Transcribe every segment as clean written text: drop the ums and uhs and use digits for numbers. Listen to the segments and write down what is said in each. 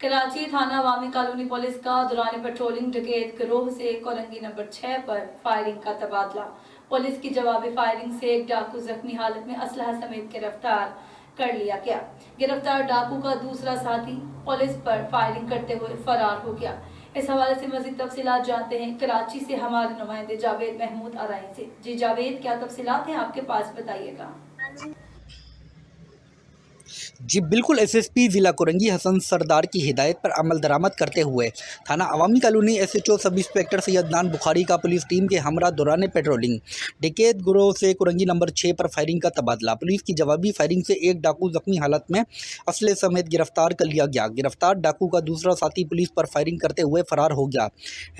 कराची थाना अवामी colony police का दौरान पेट्रोलिंग डकैत गिरोह से कोरंगी नंबर 6 पर फायरिंग का तबादला। पुलिस की जवाबी फायरिंग से एक डाकू जख्मी हालत में असलहा समेत गिरफ्तार कर लिया गया। गिरफ्तार डाकू का दूसरा साथी पुलिस पर फायरिंग करते हुए फरार हो गया। इस हवाले से मजीद तफसीलात जानते हैं कराची से हमारे नुमाइंदे जावेद महमूद आराई से। जी जावेद, क्या तफसीलात हैं आपके पास, बताइएगा। जी बिल्कुल, एसएसपी ज़िला कोरंगी हसन सरदार की हिदायत पर अमल दरामद करते हुए थाना अवामी colony SHO sub inspector सैयदनान Bukhari का पुलिस टीम के हमरा दौरान पेट्रोलिंग डकैत गिरोह से कोरंगी नंबर 6 पर फायरिंग का तबादला। पुलिस की जवाबी फायरिंग से एक डाकू जख्मी हालत में असले समेत गिरफ्तार कर लिया गया। गिरफ्तार डाकू का दूसरा साथी पुलिस पर फायरिंग करते हुए फरार हो गया।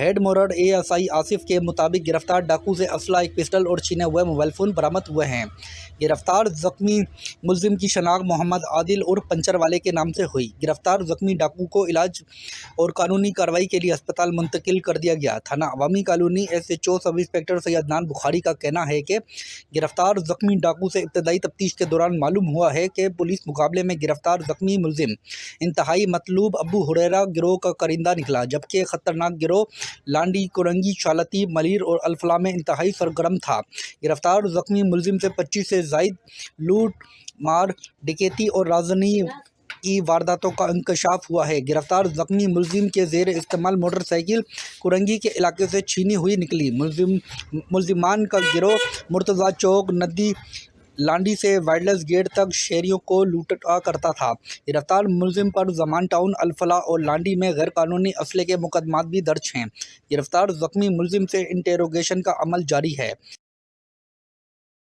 हेड मोरड एएसआई आसिफ के मुताबिक गिरफ्तार डाकू से असला, एक पिस्टल और छीने हुए मोबाइल फ़ोन बरामद हुए हैं। गिरफ्तार जख्मी मुलजिम की शनाख्त मोहम्मद आदिल और पंचर वाले के नाम से हुई। गिरफ्तार जख्मी डाकू को इलाज और कानूनी कार्रवाई के लिए अस्पताल मुंतकिल कर दिया गया। थाना अवामी colony SHO sub inspector सैयदनान Bukhari का कहना है कि गिरफ्तार जख्मी डाकू से इब्तदाई तफ्तीश के दौरान मालूम हुआ है कि पुलिस मुकाबले में गिरफ्तार जख्मी मुलजिम इंतहाई मतलूब अबू हुरैरा गिरोह का करिंदा निकला, जबकि खतरनाक गिरोह लांडी, कुरंगी, शालती, मलीर और अल्फला में इंतहाई सरगर्म था। गिरफ्तार जख्मी मुलजिम से 25 से जायद लूट मार, डकैती और राजनी की वारदातों का इंकशाफ हुआ है। गिरफ्तार जख्मी मुलजिम के जेर इस्तेमाल मोटरसाइकिल कुरंगी के इलाके से छीनी हुई निकली। मुलजिमान का गिरोह मुर्तज़ा चौक, नदी, लांडी से वायरलेस गेट तक शहरियों को लूटा करता था। गिरफ्तार मुलजिम पर जमान टाउन, अल्फला और लांडी में गैर कानूनी असले के मुकदमात भी दर्ज हैं। गिरफ्तार जख्मी मुलजिम से इंटेरोगेशन का अमल जारी है।